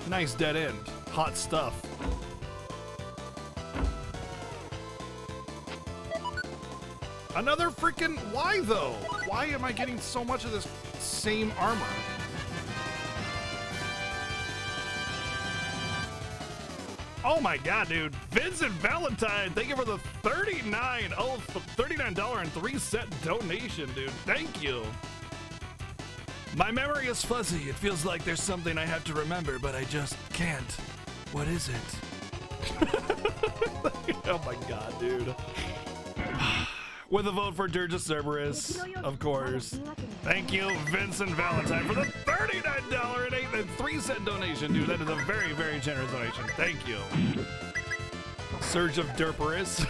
Nice dead end. Hot stuff. Another freaking... Why, though? Why am I getting so much of this same armor? Oh my god, dude. Vincent Valentine, thank you for the $39.03 donation, dude. Thank you. My memory is fuzzy. It feels like there's something I have to remember, but I just can't. What is it? Oh my god, dude. With a vote for Dirge Cerberus, of course. Thank you, Vincent Valentine, for the $39.03 donation, dude. That is a very, very generous donation. Thank you. Surge of Derperus.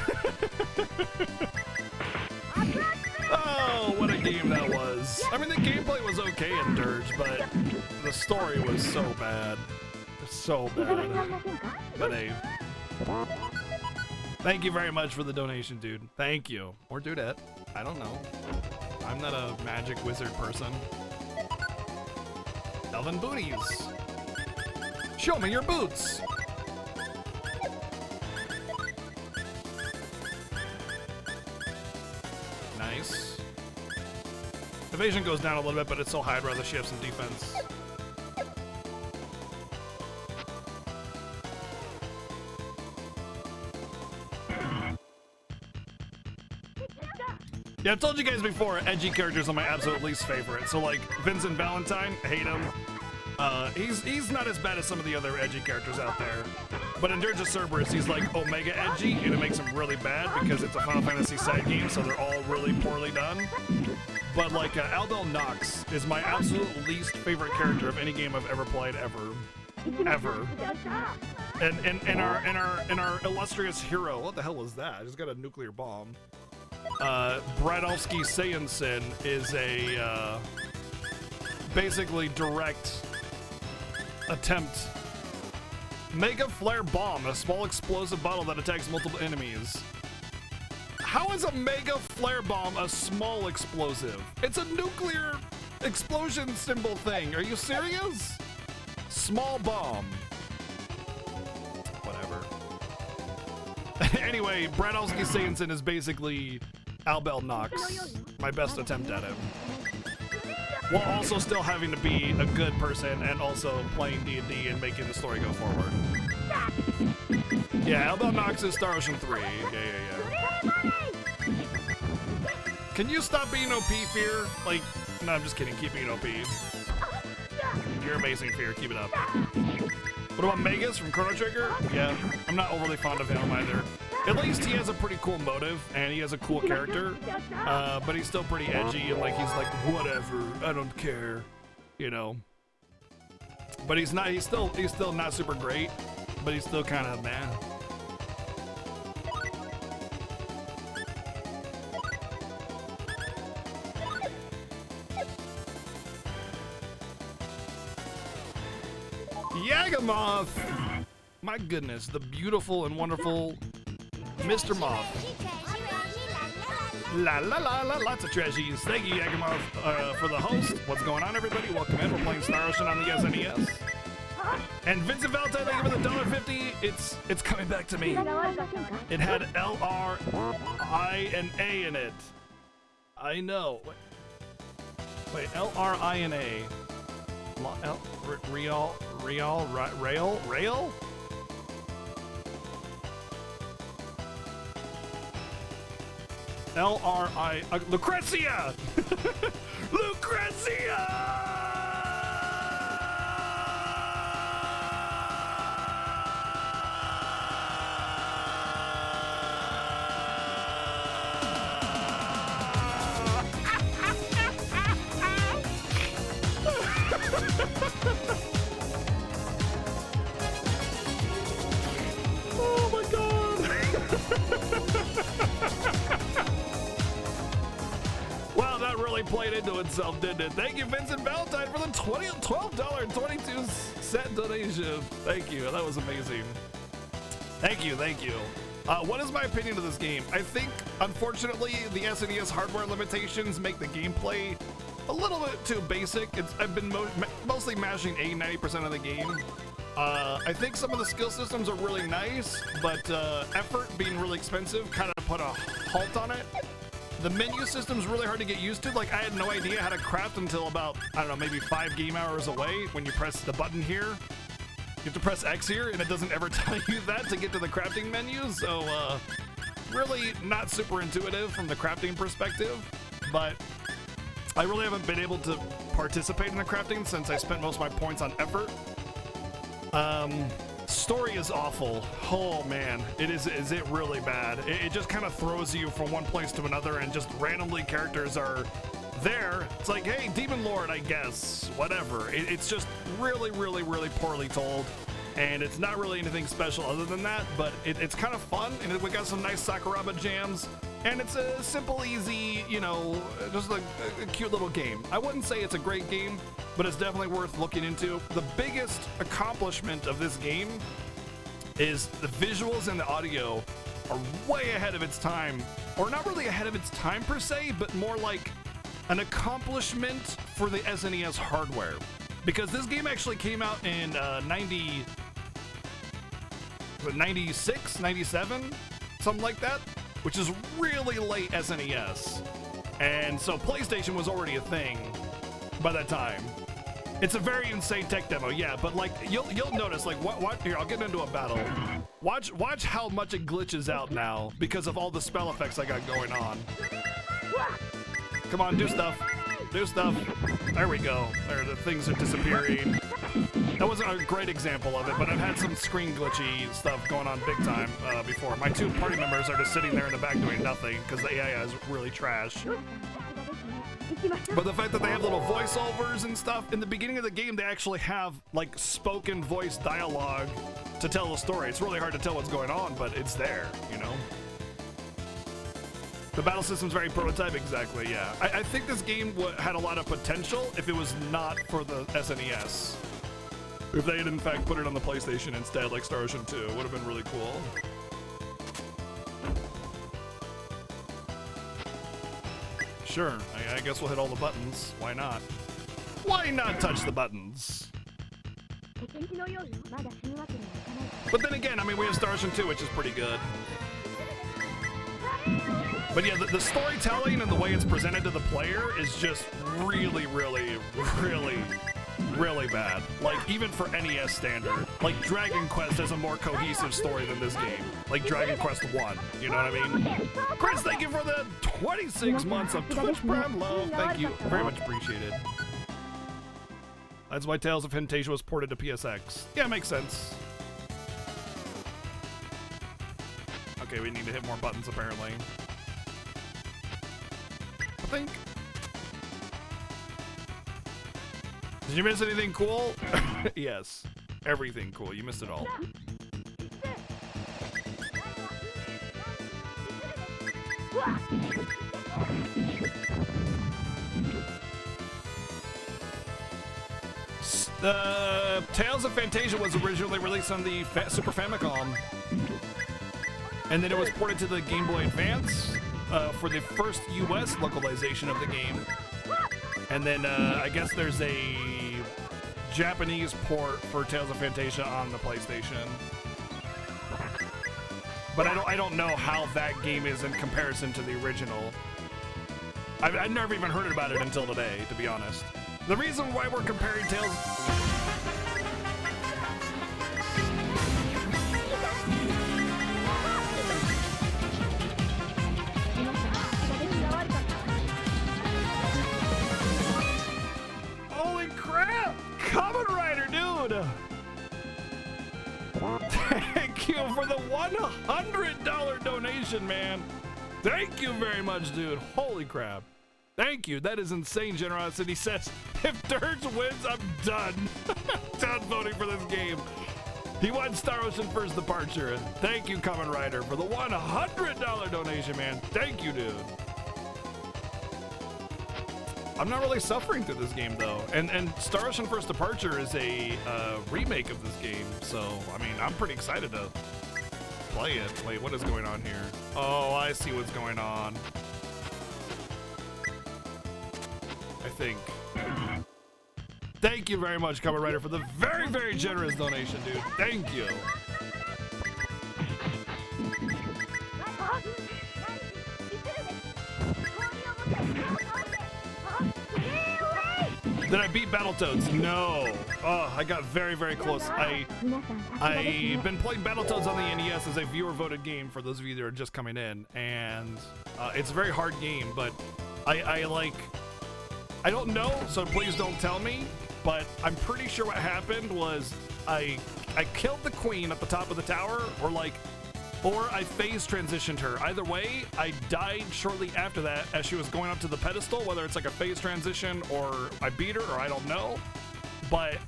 Oh, what a game that was. I mean, the gameplay was okay in Dirge, but the story was so bad. So bad. But hey. Thank you very much for the donation, dude. Thank you. Or dudette. I don't know. I'm not a magic wizard person. Elven booties. Show me your boots. Nice. Evasion goes down a little bit, but it's so high, I'd rather she have some defense. Yeah, I've told you guys before, edgy characters are my absolute least favorite. So like Vincent Valentine, hate him. He's not as bad as some of the other edgy characters out there. But in Dirge of Cerberus, he's like omega edgy, and it makes him really bad because it's a Final Fantasy side game, so they're all really poorly done. But like Aldel Nox is my absolute least favorite character of any game I've ever played ever. Ever. And our illustrious hero, what the hell was that? I just got a nuclear bomb. Bradowski Sayansin is a basically direct attempt. Mega Flare Bomb, a small explosive bottle that attacks multiple enemies. How is a Mega Flare Bomb a small explosive? It's a nuclear explosion symbol thing. Are you serious? Small bomb. Whatever. Anyway, Bradowski Sayansin is basically Albel Nox, my best attempt at him. While also still having to be a good person and also playing D&D and making the story go forward. Yeah, Albel Nox is Star Ocean 3. Yeah. Can you stop being OP, Fear? Like, no, I'm just kidding. Keep being OP. You're amazing, Fear. Keep it up. What about Magus from Chrono Trigger? Yeah, I'm not overly fond of him either. At least he has a pretty cool motive and he has a cool character, but he's still pretty edgy and like he's like whatever, I don't care, you know. But he's still not super great, but he's still kind of man. Yagamoth! My goodness, the beautiful and wonderful Mr. Moth. La la la la, lots of trashies. Thank you, Yagamoth, for the host. What's going on, everybody? Welcome in. We're playing Star Ocean on the SNES. And Vincent Valentine, thank you for the $1.50. It's coming back to me. It had L-R-I-N-A in it. I know. Wait, L-R-I-N-A. Rail? L-R-I... Lucrezia! Lucrezia! Oh my god! Wow, that really played into itself, didn't it? Thank you, Vincent Valentine, for the $12.22 donation. Thank you, that was amazing. Thank you, thank you. What is my opinion of this game? I think, unfortunately, the SNES hardware limitations make the gameplay a little bit too basic. I've been mostly mashing A 90% of the game. I think some of the skill systems are really nice, but effort being really expensive kind of put a halt on it. The menu system's really hard to get used to. Like, I had no idea how to craft until about, I don't know, maybe 5 game hours away when you press the button here. You have to press X here, and it doesn't ever tell you that to get to the crafting menu, so really not super intuitive from the crafting perspective, but I really haven't been able to participate in the crafting since I spent most of my points on effort. Story is awful. Oh man, is it really bad. It just kind of throws you from one place to another, and just randomly characters are there. It's like, hey, Demon Lord, I guess, whatever. It's just really, really, really poorly told, and it's not really anything special other than that, but it's kind of fun, and we got some nice Sakuraba jams, and it's a simple, easy, you know, just like a cute little game. I wouldn't say it's a great game, but it's definitely worth looking into. The biggest accomplishment of this game is the visuals and the audio are way ahead of its time, or not really ahead of its time per se, but more like an accomplishment for the SNES hardware, because this game actually came out in 96, 97, something like that, which is really late SNES, and so PlayStation was already a thing by that time. It's a very insane tech demo, yeah, but like you'll notice, like what here, I'll get into a battle. Watch how much it glitches out now because of all the spell effects I got going on. Come on, do stuff. Do stuff. There we go. There, the things are disappearing. That wasn't a great example of it, but I've had some screen glitchy stuff going on big time before. My 2 party members are just sitting there in the back doing nothing because the AI is really trash. But the fact that they have little voiceovers and stuff, in the beginning of the game, they actually have like spoken voice dialogue to tell the story. It's really hard to tell what's going on, but it's there, you know? The battle system's very prototype, exactly, yeah. I think this game had a lot of potential if it was not for the SNES. If they had in fact put it on the PlayStation instead, like Star Ocean 2, it would have been really cool. Sure, I guess we'll hit all the buttons. Why not? Why not touch the buttons? But then again, I mean, we have Star Ocean 2, which is pretty good. But yeah, the storytelling and the way it's presented to the player is just really, really, really, really bad. Like, even for NES standard. Like, Dragon Quest has a more cohesive story than this game. Like Dragon Quest 1, you know what I mean? Chris, thank you for the 26 months of Twitch Prime love. Thank you. Very much appreciated. That's why Tales of Fantasia was ported to PSX. Yeah, makes sense. Okay, we need to hit more buttons, apparently. I think. Did you miss anything cool? Yes. Everything cool. You missed it all. Tales of Fantasia was originally released on the Super Famicom, and then it was ported to the Game Boy Advance for the first US localization of the game. And then I guess there's a Japanese port for Tales of Fantasia on the PlayStation. But I don't know how that game is in comparison to the original. I've never even heard about it until today, to be honest. The reason why we're comparing Tales... Holy crap! Kamen Rider, dude! Thank you for the $100 donation, man. Thank you very much, dude. Holy crap. Thank you. That is insane generosity. He says, if Dirge wins, I'm done. Done voting for this game. He won Star Ocean First Departure. Thank you, Kamen Rider, for the $100 donation, man. Thank you, dude. I'm not really suffering through this game, though. And Star Ocean First Departure is a remake of this game. So, I mean, I'm pretty excited to play it. Wait, what is going on here? Oh, I see what's going on. I think. Thank you very much, Kamen Rider, for the very, very generous donation, dude. Thank you. Did I beat Battletoads? No. Oh, I got very, very close. I've been playing Battletoads on the NES as a viewer-voted game for those of you that are just coming in, and it's a very hard game, but I don't know, so please don't tell me, but I'm pretty sure what happened was I killed the queen at the top of the tower, or I phase transitioned her. Either way, I died shortly after that as she was going up to the pedestal, whether it's like a phase transition or I beat her or I don't know. But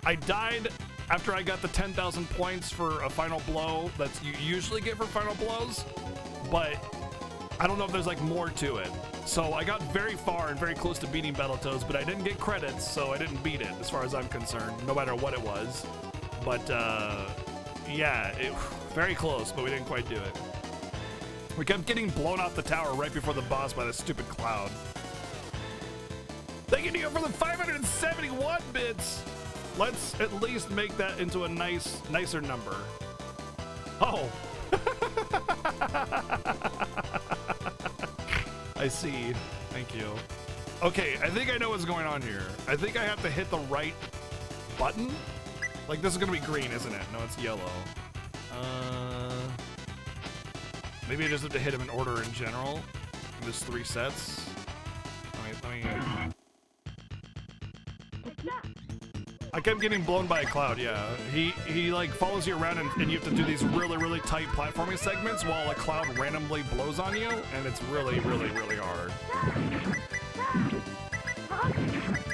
I died after I got the 10,000 points for a final blow that you usually get for final blows, but I don't know if there's like more to it. So I got very far and very close to beating Battletoads, but I didn't get credits, so I didn't beat it as far as I'm concerned, no matter what it was. But yeah, very close, but we didn't quite do it. We kept getting blown off the tower right before the boss by this stupid cloud. Thank you, Neo, for the 571 bits. Let's at least make that into a nicer number. Oh. I see. Thank you. Okay, I think I know what's going on here. I think I have to hit the right button. Like, this is gonna be green, isn't it? No, it's yellow. Maybe I just have to hit him in order in general. There's 3 sets. I kept getting blown by a cloud, yeah. He like follows you around and you have to do these really, really tight platforming segments while a cloud randomly blows on you, and it's really, really, really hard.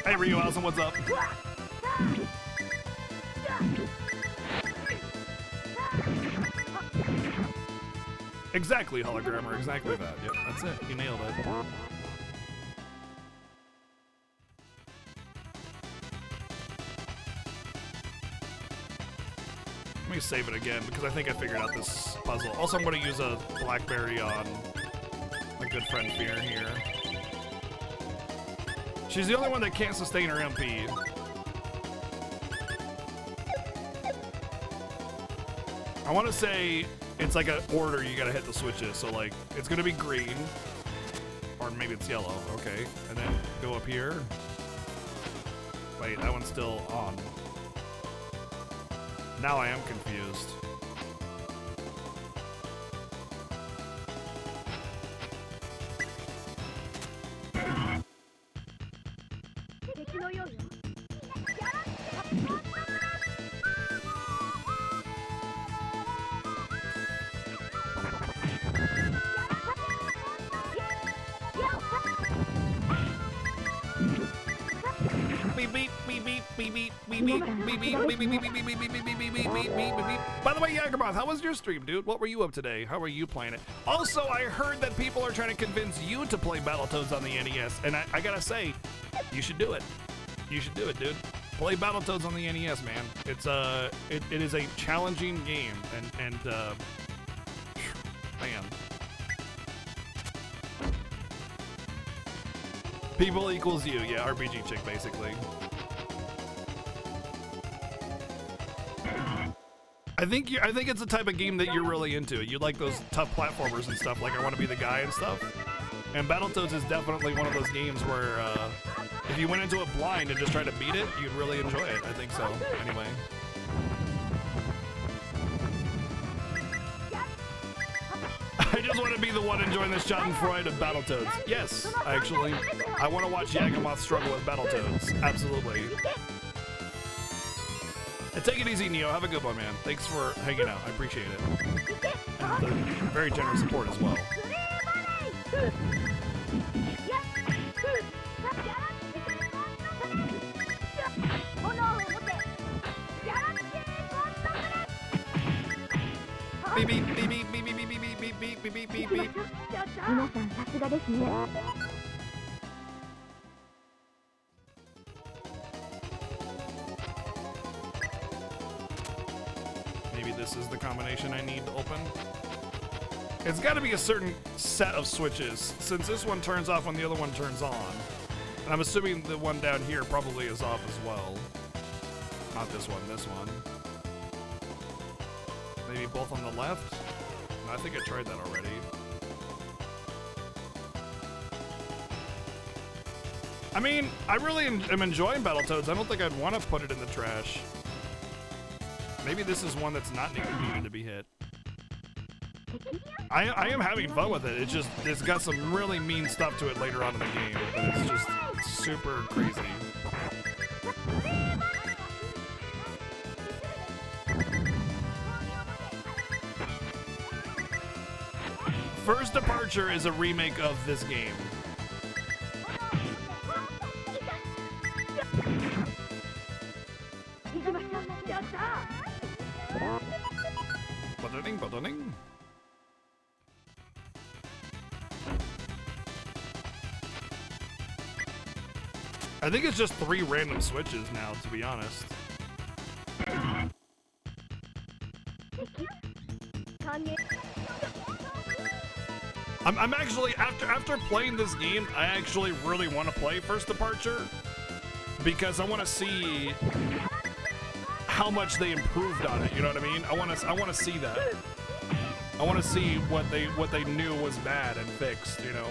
Hey Ryohausen, what's up? Exactly, hologrammer, exactly that. Yep, that's it. You nailed it. Let me save it again because I think I figured out this puzzle. Also, I'm going to use a blackberry on my good friend Fear here. She's the only one that can't sustain her MP. I want to say it's like an order you gotta hit the switches. So like, it's gonna be green, or maybe it's yellow, okay. And then go up here. Wait, that one's still on. Now I am confused. By the way, Yagermoth, how was your stream, dude? What were you up today? How are you playing it? Also, I heard that people are trying to convince you to play Battletoads on the NES, and I gotta say, you should do it. You should do it, dude. Play Battletoads on the NES, man. It's it is a challenging game, and man. People equals you, yeah, RPG chick, basically. I think it's the type of game that you're really into. You like those tough platformers and stuff, like I Want to Be the Guy and stuff. And Battletoads is definitely one of those games where if you went into it blind and just tried to beat it, you'd really enjoy it. I think so, anyway. I just want to be the one enjoying the schadenfreude of Battletoads. Yes, actually. I want to watch Yagermoth struggle with Battletoads. Absolutely. And take it easy, Neo. Have a good one, man. Thanks for hanging out. I appreciate it. And the very generous support as well. Beep, beep, beep, beep, beep, beep, beep, beep, beep, beep, beep, beep, beep, beep. Maybe this is the combination I need to open. It's got to be a certain set of switches, since this one turns off when the other one turns on. And I'm assuming the one down here probably is off as well. Not this one, this one. Maybe both on the left? I think I tried that already. I mean, I really am enjoying Battletoads. I don't think I'd want to put it in the trash. Maybe this is one that's not needed to be hit. I am having fun with it. It's got some really mean stuff to it later on in the game, but it's just super crazy. First Departure is a remake of this game. Ba-da-ding. I think it's just 3 random switches now, to be honest. I'm actually, after playing this game, I actually really want to play First Departure because I want to see how much they improved on it. You know what I mean? I want to see that. I want to see what they knew was bad and fixed. You know.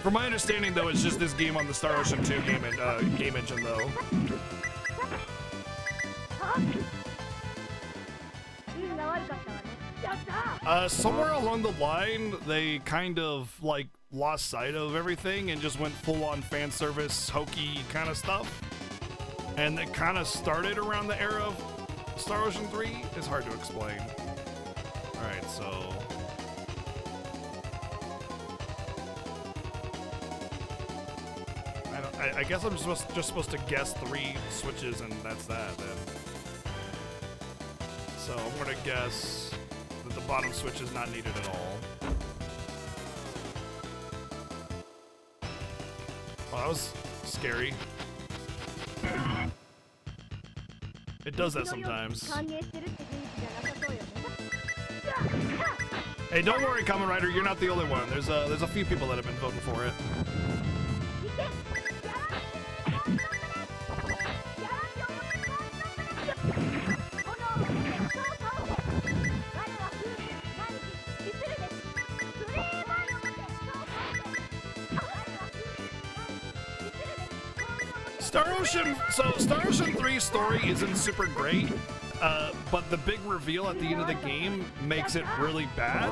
From my understanding, though, it's just this game on the Star Ocean 2 game engine, though. Somewhere along the line, they kind of like lost sight of everything and just went full-on fan service, hokey kind of stuff. And it kind of started around the era of Star Ocean 3. It's hard to explain. All right, so. I guess I'm just supposed to guess 3 switches and that's that then. So I'm gonna guess that the bottom switch is not needed at all. Well, that was scary. It does that sometimes. Hey, don't worry, Kamen Rider, you're not the only one. There's a few people that have been voting for it. Star Ocean 3's story isn't super great, but the big reveal at the end of the game makes it really bad.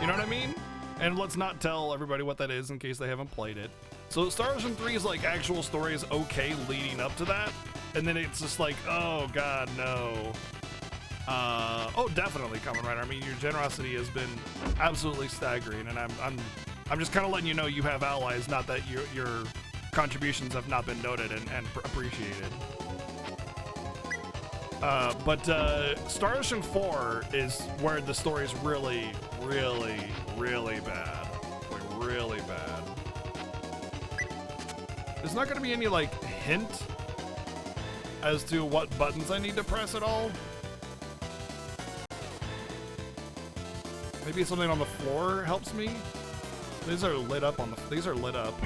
You know what I mean? And let's not tell everybody what that is in case they haven't played it. So Star Ocean 3's like actual story is okay leading up to that, and then it's just like, oh god, no. Oh, definitely, Kamen Rider. I mean, your generosity has been absolutely staggering, and I'm just kind of letting you know you have allies, not that your contributions have not been noted and appreciated. But Star Ocean 4 is where the story is really, really, really bad. Like, really bad. There's not going to be any, like, hint as to what buttons I need to press at all. Maybe something on the floor helps me. These are lit up these are lit up.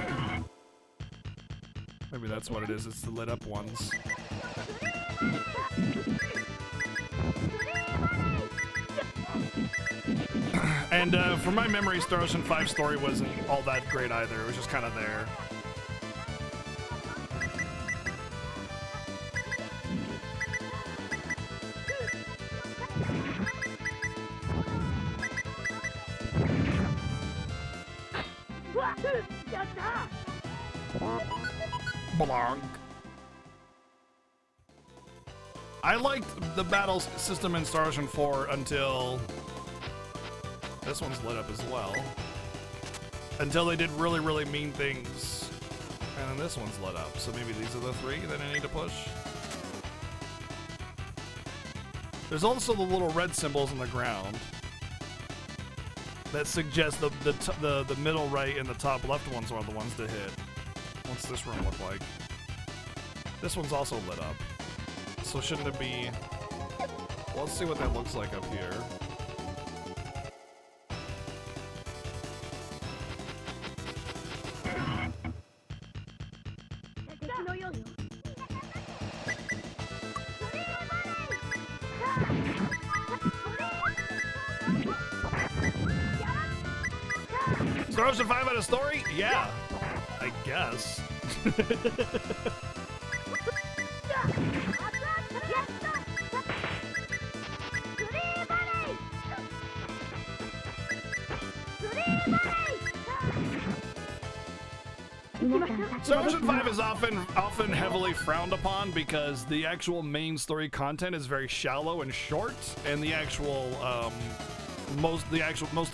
Maybe that's what it is, it's the lit up ones. And from my memory, Star Ocean 5 story wasn't all that great either, it was just kind of there. Blanc. I liked the battle system in Star Ocean 4 until this one's lit up as well. Until they did really, really mean things. And then this one's lit up. So maybe these are the 3 that I need to push. There's also the little red symbols on the ground that suggest the middle right and the top left ones are the ones to hit. What's this room look like? This one's also lit up. So shouldn't it be... Well, let's see what that looks like up here. Star Ocean 5 out of story? Yeah, I guess. Star Ocean 5 is often heavily frowned upon because the actual main story content is very shallow and short, and the actual most of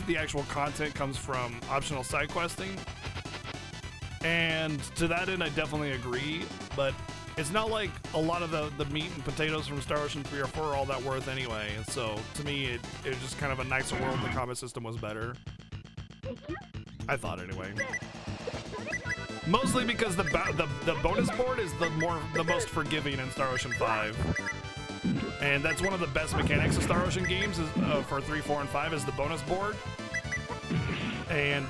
the actual content comes from optional side questing. And to that end, I definitely agree, but it's not like a lot of the meat and potatoes from Star Ocean 3 or 4 are all that worth anyway. So to me, it was just kind of a nicer world. The combat system was better. I thought anyway. Mostly because the bonus board is the most forgiving in Star Ocean 5. And that's one of the best mechanics of Star Ocean games is, for 3, 4, and 5 is the bonus board. And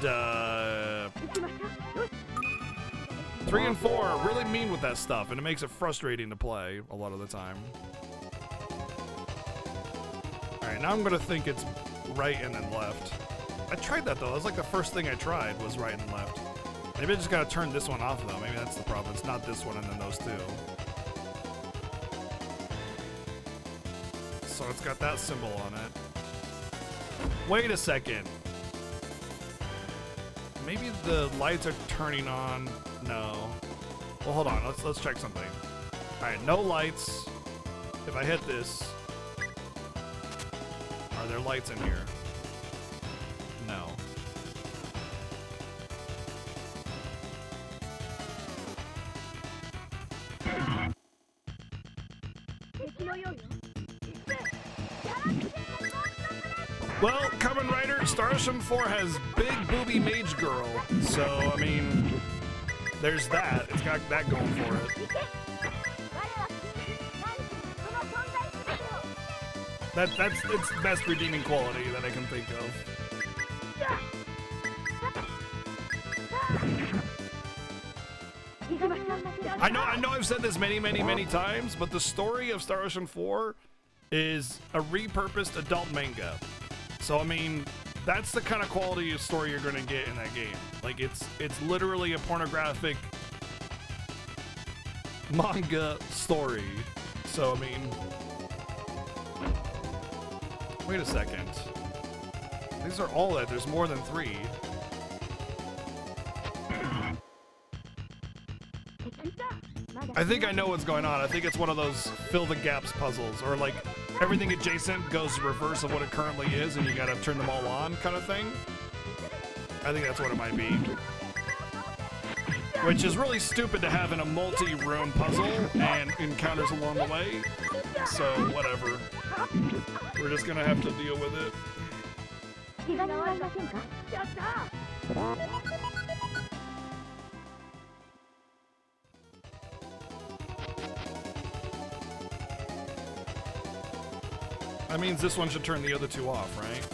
3 and 4 are really mean with that stuff, and it makes it frustrating to play a lot of the time. Alright, now I'm gonna think it's right and then left. I tried that though, that was like the first thing I tried was right and left. Maybe I just gotta turn this one off though, maybe that's the problem. It's not this one and then those two. So it's got that symbol on it. Wait a second. Maybe the lights are turning on. No. Well, hold on. Let's check something. All right, no lights. If I hit this, are there lights in here? No. Well, Kamen Rider, Star Ocean 4 has Big Booby Mage Girl, so, I mean, there's that. It's got that going for it. That's its best redeeming quality that I can think of. I know I've said this many times, but the story of Star Ocean 4 is a repurposed adult manga. So, I mean, that's the kind of quality of story you're going to get in that game. Like, it's literally a pornographic manga story. So, I mean... Wait a second. These are all that. There's more than 3. I think I know what's going on. I think it's one of those fill the gaps puzzles, or like everything adjacent goes reverse of what it currently is and you gotta turn them all on kind of thing. I think that's what it might be. Which is really stupid to have in a multi-room puzzle and encounters along the way. So, whatever. We're just gonna have to deal with it. That means this one should turn the other 2 off, right?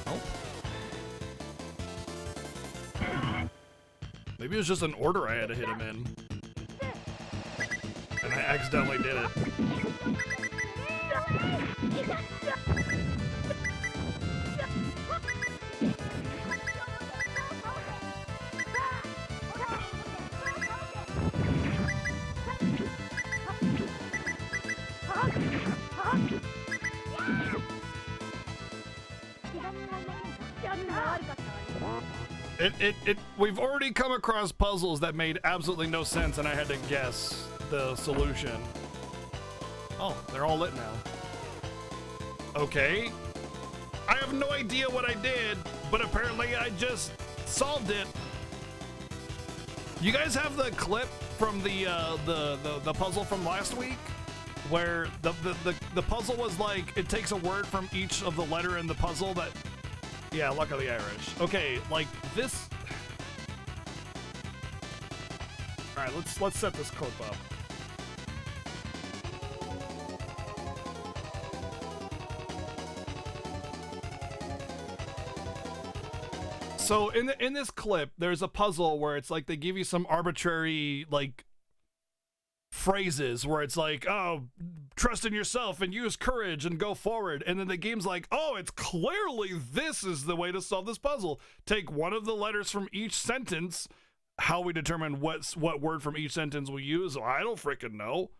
Nope. Maybe it was just an order I had to hit him in. And I accidentally did it. We've already come across puzzles that made absolutely no sense and I had to guess the solution. Oh, they're all lit now. Okay. I have no idea what I did, but apparently I just solved it. You guys have the clip from the puzzle from last week? Where the puzzle was like, it takes a word from each of the letter in the puzzle that... Yeah, Luck of the Irish. Okay, like this... All right, let's set this clip up. So in this clip, there's a puzzle where it's like they give you some arbitrary like phrases where it's like, oh, trust in yourself and use courage and go forward, and then the game's like, oh, it's clearly this is the way to solve this puzzle. Take one of the letters from each sentence. How we determine what word from each sentence we use, I don't freaking know.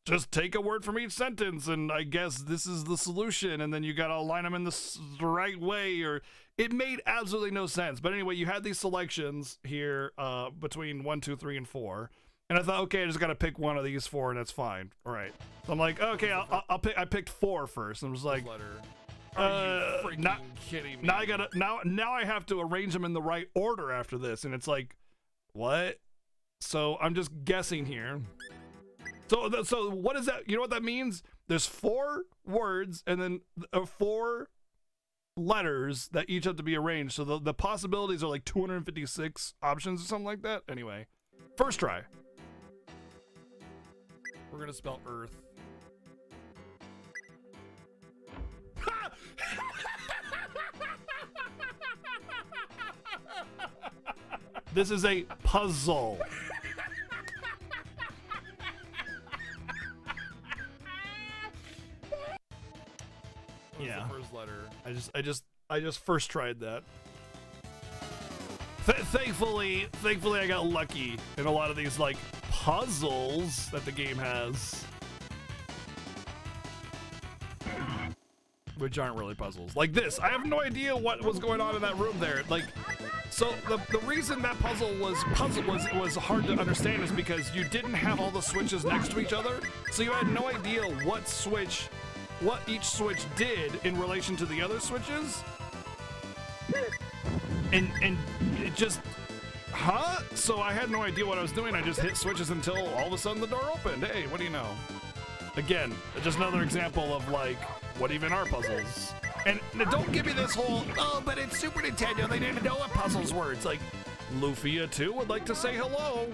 Just take a word from each sentence, and I guess this is the solution, and then you gotta align them in the right way, or it made absolutely no sense. But anyway, you had these selections here between 1, 2, 3, and 4, and I thought, okay, I just gotta pick one of these 4, and that's fine. All right. So I'm like, okay, I'll pick. I picked 4 first, and was like, Are you freaking kidding me? now I gotta now I have to arrange them in the right order after this, and it's like, what? So I'm just guessing here. So what is that? You know what that means? There's 4 words and then 4 letters that each have to be arranged. So the possibilities are like 256 options or something like that. Anyway, first try. We're gonna spell Earth. This is a puzzle. What was Yeah. the first letter? I just first tried that. Thankfully I got lucky in a lot of these like puzzles that the game has, which aren't really puzzles. Like this, I have no idea what was going on in that room there. Like, so the reason that puzzle was hard to understand is because you didn't have all the switches next to each other, so you had no idea what each switch did in relation to the other switches. And it just, huh? So I had no idea what I was doing. I just hit switches until all of a sudden the door opened. Hey, what do you know? Again, just another example of like, what even are puzzles? And don't give me this whole, oh, but it's Super Nintendo, they didn't know what puzzles were. It's like, Lufia too would like to say hello.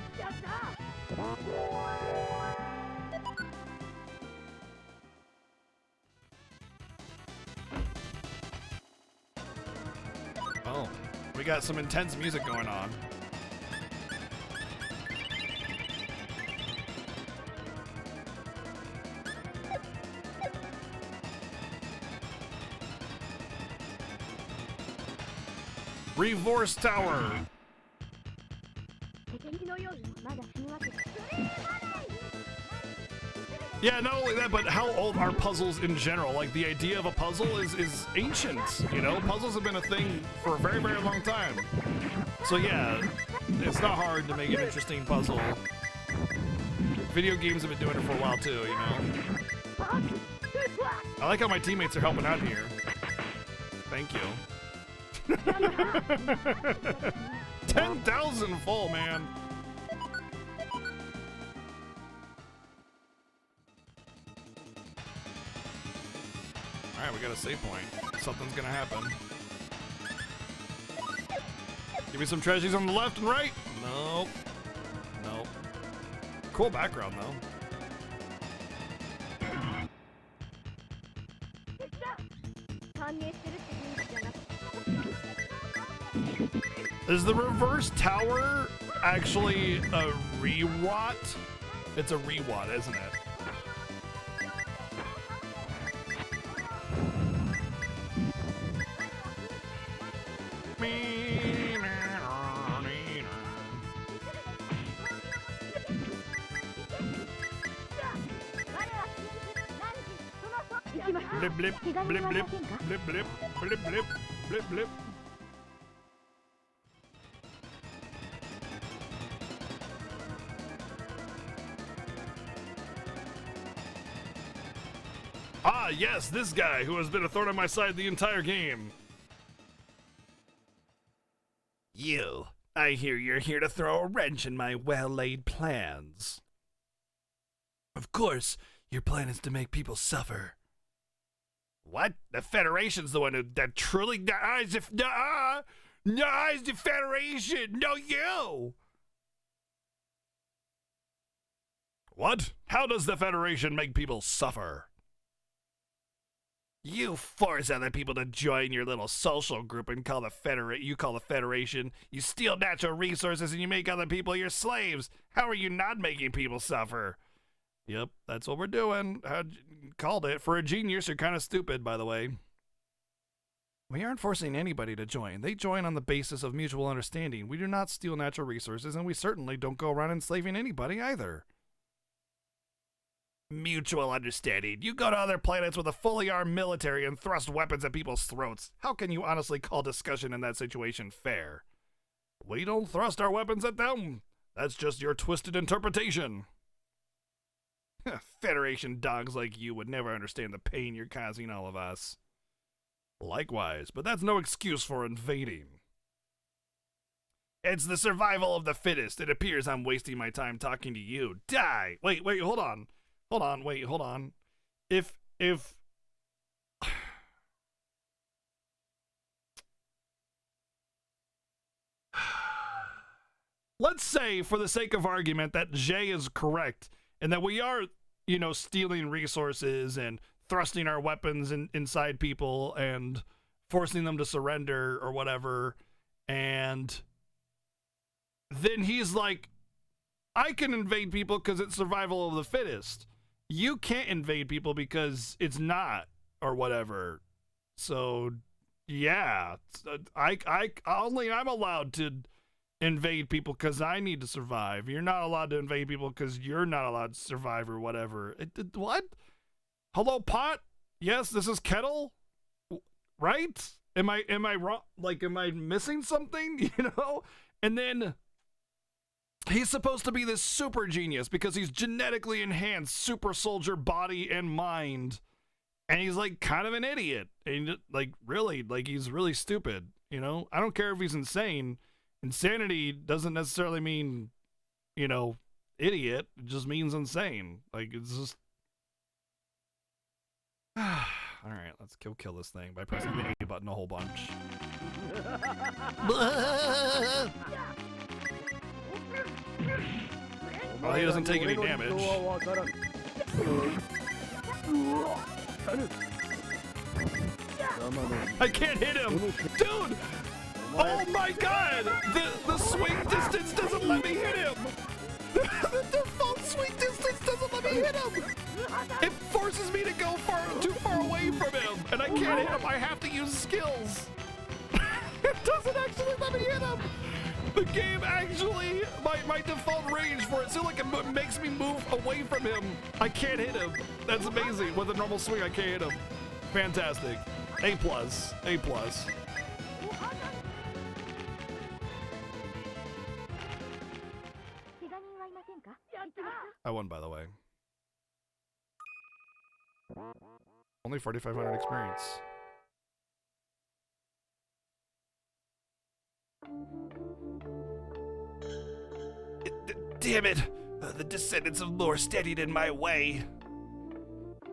Oh, we got some intense music going on. Reverse Tower. Yeah, not only that, but how old are puzzles in general? Like, the idea of a puzzle is ancient, you know? Puzzles have been a thing for a very, very long time. So yeah, it's not hard to make an interesting puzzle. Video games have been doing it for a while too, you know? I like how my teammates are helping out here. Thank you. 10,000 full, man. All right, we got a save point. Something's gonna happen. Give me some treasures on the left and right. Nope. Nope. Cool background though. Is the reverse tower actually a re-watt? It's a re-watt, isn't it? Blip blip blip blip blip blip blip blip blip blip. Ah, yes, this guy who has been a thorn on my side the entire game. You, I hear you're here to throw a wrench in my well-laid plans. Of course, your plan is to make people suffer. What? The Federation's the one that truly denies if denies the Federation, no you! What? How does the Federation make people suffer? You force other people to join your little social group and call the Federation. You steal natural resources and you make other people your slaves. How are you not making people suffer? Yep, that's what we're doing. Called it. For a genius, you're kind of stupid, by the way. We aren't forcing anybody to join. They join on the basis of mutual understanding. We do not steal natural resources, and we certainly don't go around enslaving anybody either. Mutual understanding. You go to other planets with a fully armed military and thrust weapons at people's throats. How can you honestly call discussion in that situation fair? We don't thrust our weapons at them. That's just your twisted interpretation. Federation dogs like you would never understand the pain you're causing all of us. Likewise, but that's no excuse for invading. It's the survival of the fittest. It appears I'm wasting my time talking to you. Die! Wait, hold on. Hold on. If let's say, for the sake of argument, that Jay is correct and that we are, stealing resources and thrusting our weapons inside people and forcing them to surrender or whatever, and then he's like, I can invade people because it's survival of the fittest. You can't invade people because it's not, or whatever. So, yeah, I'm allowed to invade people because I need to survive. You're not allowed to invade people because you're not allowed to survive or whatever. What? Hello, pot? Yes, this is kettle? Right? Am I wrong? Like, am I missing something? And then he's supposed to be this super genius because he's genetically enhanced super soldier body and mind. And he's like kind of an idiot. And he's really stupid. I don't care if he's insane. Insanity doesn't necessarily mean, idiot. It just means insane. Like, it's just... Alright, let's go kill this thing by pressing the A button a whole bunch. Well, he doesn't take any damage. I can't hit him! Dude! Oh my god! The swing distance doesn't let me hit him! The default swing distance doesn't let me hit him! It forces me to go too far away from him, and I can't hit him. I have to use skills. It doesn't actually let me hit him. The game actually, my default range for it, so it makes me move away from him. I can't hit him. That's amazing. With a normal swing, I can't hit him. Fantastic. A+. A+. I won, by the way. Only 4,500 experience. Damn it! The descendants of Lore steadied in my way.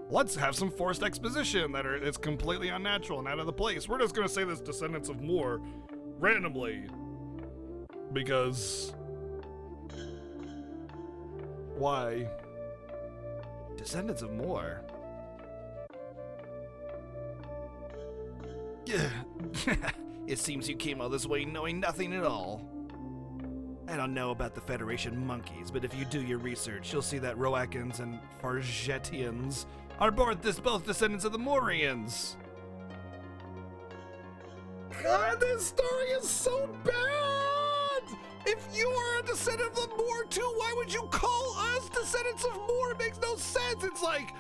Let's have some forced exposition it's completely unnatural and out of the place. We're just gonna say this descendants of Moore randomly. Because... why? Descendants of Moore? It seems you came all this way knowing nothing at all. I don't know about the Federation monkeys, but if you do your research, you'll see that Roakans and Fargetians are both descendants of the Moorians. God, this story is so bad! If you are a descendant of the Moor too, why would you call us descendants of Moor? It makes no sense. It's like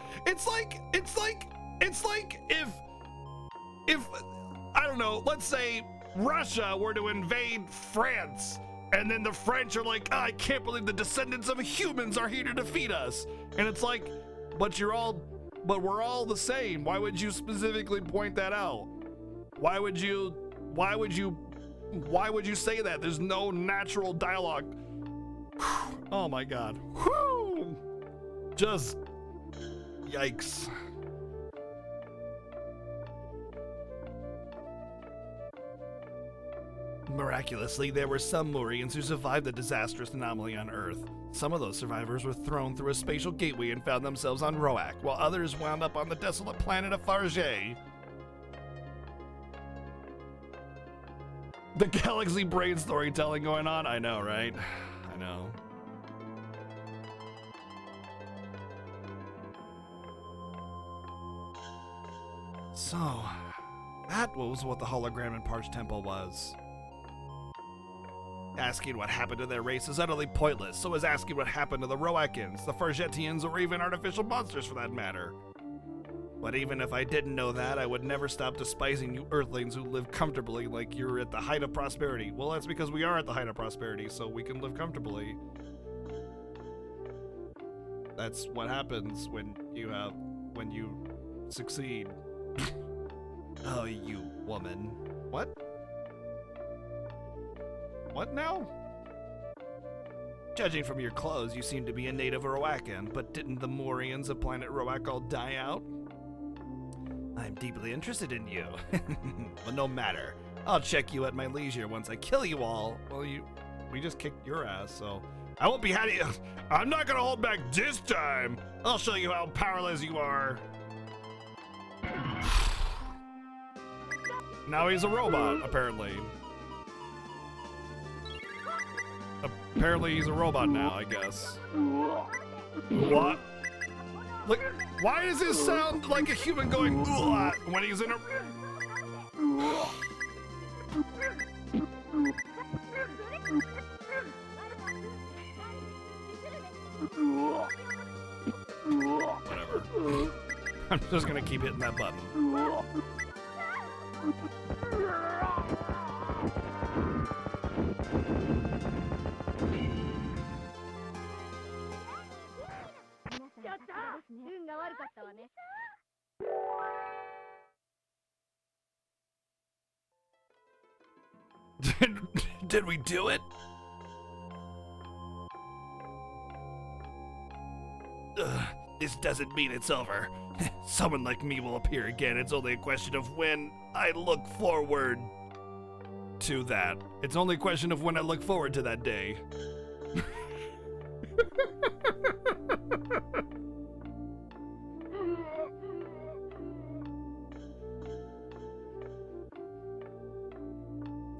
if I don't know, let's say Russia were to invade France, and then the French are like, I can't believe the descendants of humans are here to defeat us. And it's like, but we're all the same. Why would you specifically point that out? Why would you say that? There's no natural dialogue. Oh my god. Whew. Just yikes. Miraculously, there were some Morians who survived the disastrous anomaly on Earth. Some of those survivors were thrown through a spatial gateway and found themselves on Roak, while others wound up on the desolate planet of Farge. The galaxy brain storytelling going on? I know, right? I know. So, that was what the hologram in Parch Temple was. Asking what happened to their race is utterly pointless, so is asking what happened to the Roakans, the Fargetians, or even artificial monsters for that matter. But even if I didn't know that, I would never stop despising you Earthlings who live comfortably like you're at the height of prosperity. Well, that's because we are at the height of prosperity, so we can live comfortably. That's what happens when you succeed. Oh, you woman. What? What now? Judging from your clothes, you seem to be a native Roakan, but didn't the Morians of planet Roak all die out? I'm deeply interested in you. But no matter. I'll check you at my leisure once I kill you all. Well, we just kicked your ass, so I won't be happy. I'm not gonna hold back this time. I'll show you how powerless you are. Now he's a robot, apparently. Apparently he's a robot now, I guess. What? Like, why does this sound like a human going when he's in a... Whatever. I'm just gonna keep hitting that button. Did we do it? This doesn't mean it's over. Someone like me will appear again. It's only a question of when I look forward to that. It's only a question of when I look forward to that day.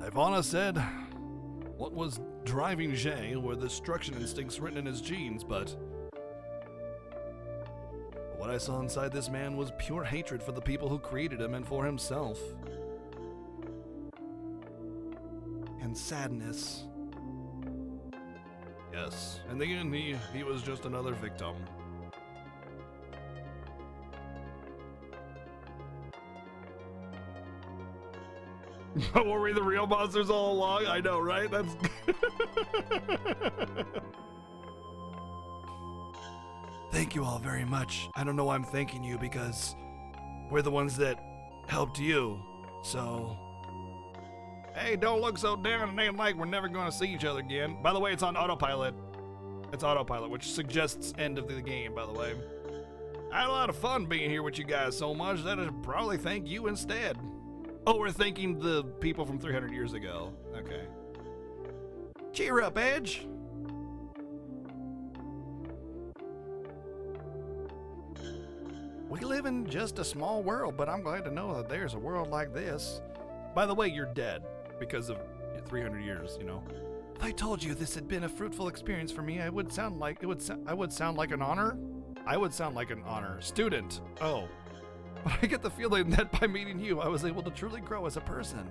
Ivana said, what was driving Jay were the destruction instincts written in his genes, but what I saw inside this man was pure hatred for the people who created him and for himself. And sadness. Yes, in the end, he was just another victim. Were we the real monsters all along? I know, right? That's... Thank you all very much. I don't know why I'm thanking you because we're the ones that helped you, so... Hey, don't look so down. It ain't like we're never going to see each other again. By the way, it's on autopilot. It's autopilot, which suggests end of the game, by the way. I had a lot of fun being here with you guys so much that I should probably thank you instead. Oh, we're thanking the people from 300 years ago. Okay. Cheer up, Edge. We live in just a small world, but I'm glad to know that there's a world like this. By the way, you're dead because of 300 years, you know. If I told you this had been a fruitful experience for me, I would sound like an honor. I would sound like an honor student. Oh. But I get the feeling that by meeting you, I was able to truly grow as a person.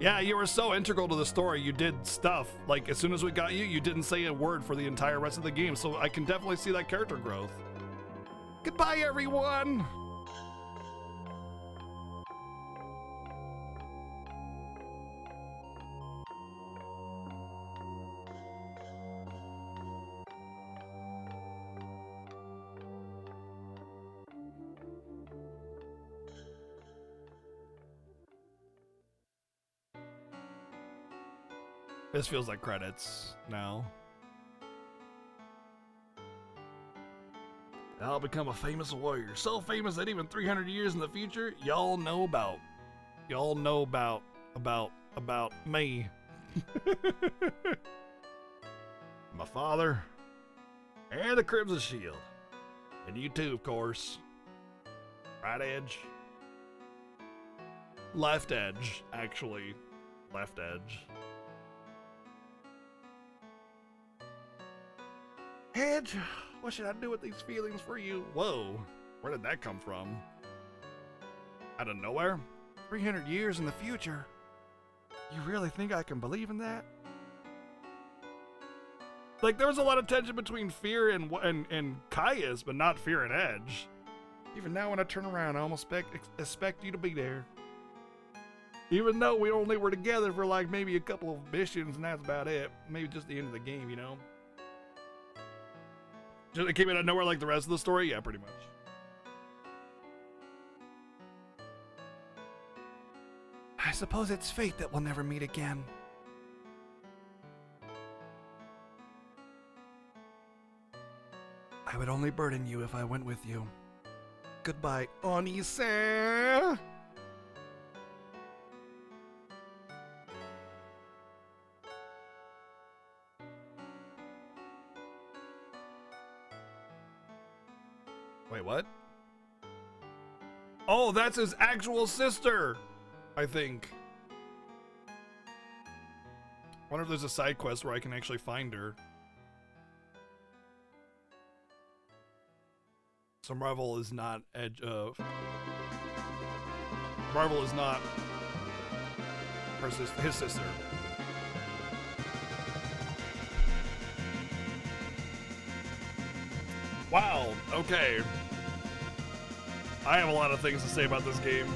Yeah, you were so integral to the story. You did stuff. Like, as soon as we got you, you didn't say a word for the entire rest of the game, so I can definitely see that character growth. Goodbye, everyone! This feels like credits now. I'll become a famous warrior. So famous that even 300 years in the future, y'all know about about me. My father, and the Crimson Shield. And you too, of course. Right edge. Left edge, actually. Left edge. Edge, what should I do with these feelings for you? Whoa, where did that come from? Out of nowhere? 300 years in the future? You really think I can believe in that? Like, there was a lot of tension between Fear and Caius, but not Fear and Edge. Even now when I turn around, I almost expect you to be there. Even though we only were together for like maybe a couple of missions and that's about it. Maybe just the end of the game, you know? It came out of nowhere like the rest of the story? Yeah, pretty much. I suppose it's fate that we'll never meet again. I would only burden you if I went with you. Goodbye, Oni-san! Wait, what? Oh, that's his actual sister, I think. Wonder if there's a side quest where I can actually find her. So Marvel is not Marvel is not his sister. Wow, okay. I have a lot of things to say about this game.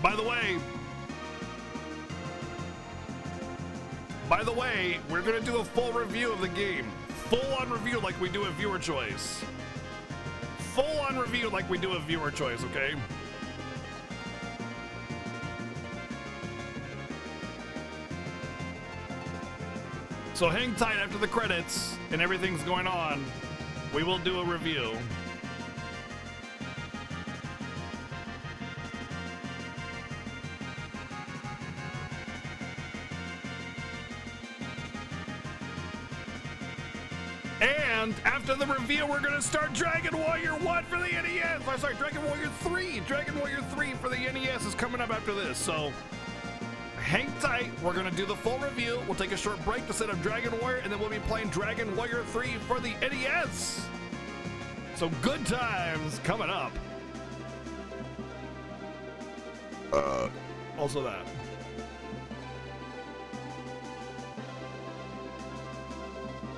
By the way, we're gonna do a full review of the game. Full-on review like we do a viewer choice. Full-on review like we do a viewer choice, okay? So hang tight after the credits and everything's going on. We will do a review. And after the review, we're gonna start Dragon Warrior 1 for the NES. I'm sorry, Dragon Warrior 3. Dragon Warrior 3 for the NES is coming up after this, so hang tight. We're gonna do the full review. We'll take a short break to set up Dragon Warrior, and then we'll be playing Dragon Warrior 3 for the NES. So good times coming up. Also that.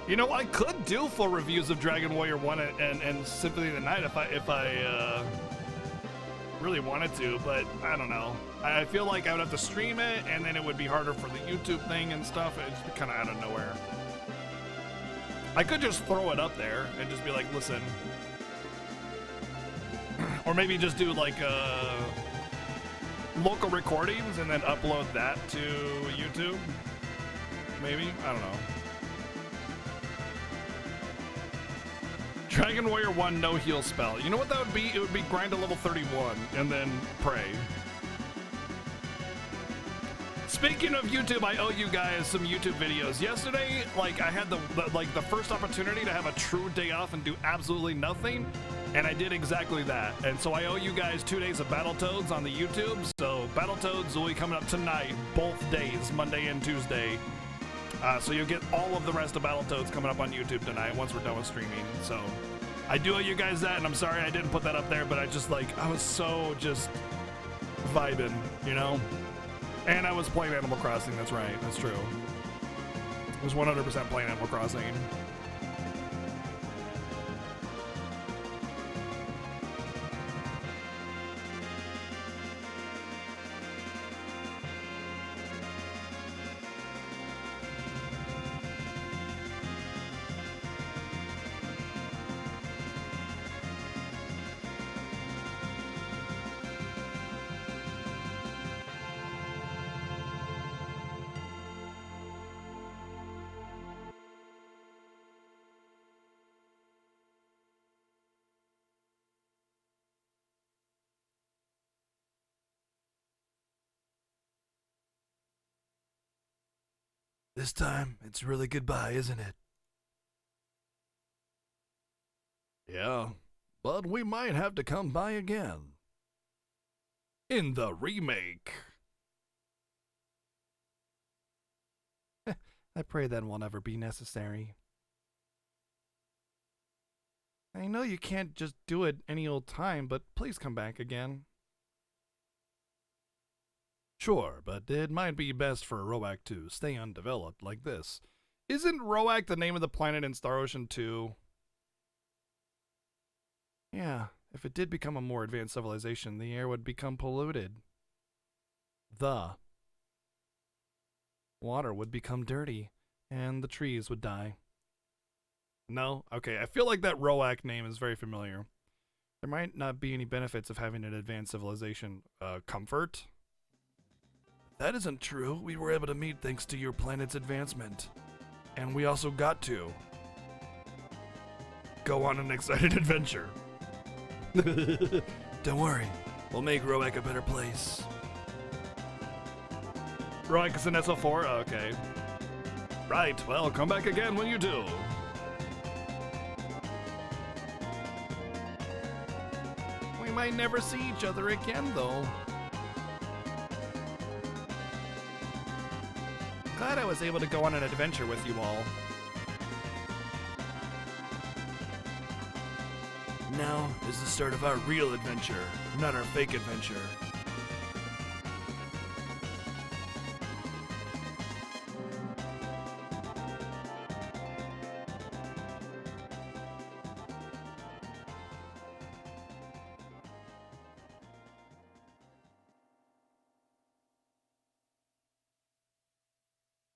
You know, I could do full reviews of Dragon Warrior 1 and Symphony of the Night if I really wanted to, but I don't know. I feel like I would have to stream it, and then it would be harder for the YouTube thing and stuff. It'd just be kind of out of nowhere. I could just throw it up there and just be like, listen. Or maybe just do like local recordings and then upload that to YouTube. Maybe? I don't know. Dragon Warrior 1 no heal spell. You know what that would be? It would be grind to level 31 and then pray. Speaking of YouTube, I owe you guys some YouTube videos. Yesterday, like I had the first opportunity to have a true day off and do absolutely nothing, and I did exactly that. And so I owe you guys 2 days of Battletoads on the YouTube. So Battletoads will be coming up tonight, both days, Monday and Tuesday. So you'll get all of the rest of Battletoads coming up on YouTube tonight once we're done with streaming. So I do owe you guys that, and I'm sorry I didn't put that up there, but I was so just vibing, you know? And I was playing Animal Crossing, that's right, that's true. I was 100% playing Animal Crossing. This time, it's really goodbye, isn't it? Yeah, but we might have to come by again. In the remake. I pray that won't ever be necessary. I know you can't just do it any old time, but please come back again. Sure, but it might be best for Roak to stay undeveloped like this. Isn't Roak the name of the planet in Star Ocean 2? Yeah, if it did become a more advanced civilization, the air would become polluted. The water would become dirty, and the trees would die. No? Okay, I feel like that Roak name is very familiar. There might not be any benefits of having an advanced civilization. Comfort? That isn't true. We were able to meet thanks to your planet's advancement. And we also got to go on an exciting adventure. Don't worry, we'll make Roak a better place. Roak is an SO4? Okay. Right, well, come back again when you do. We might never see each other again, though. Glad I was able to go on an adventure with you all. Now is the start of our real adventure, not our fake adventure.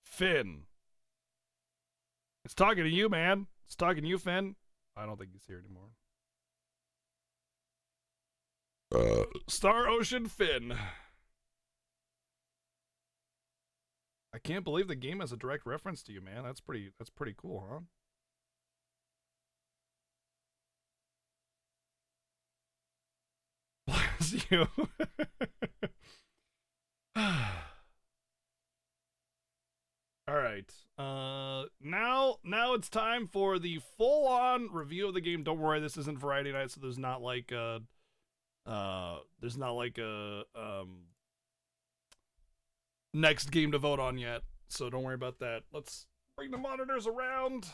Finn. It's talking to you, man. It's talking to you, Finn. I don't think he's here anymore. Star Ocean Finn. I can't believe the game has a direct reference to you, man. That's pretty cool, huh? Bless you. All right. Now it's time for the full-on review of the game. Don't worry, this isn't Variety Night, so there's not like a next game to vote on yet. So don't worry about that. Let's bring the monitors around.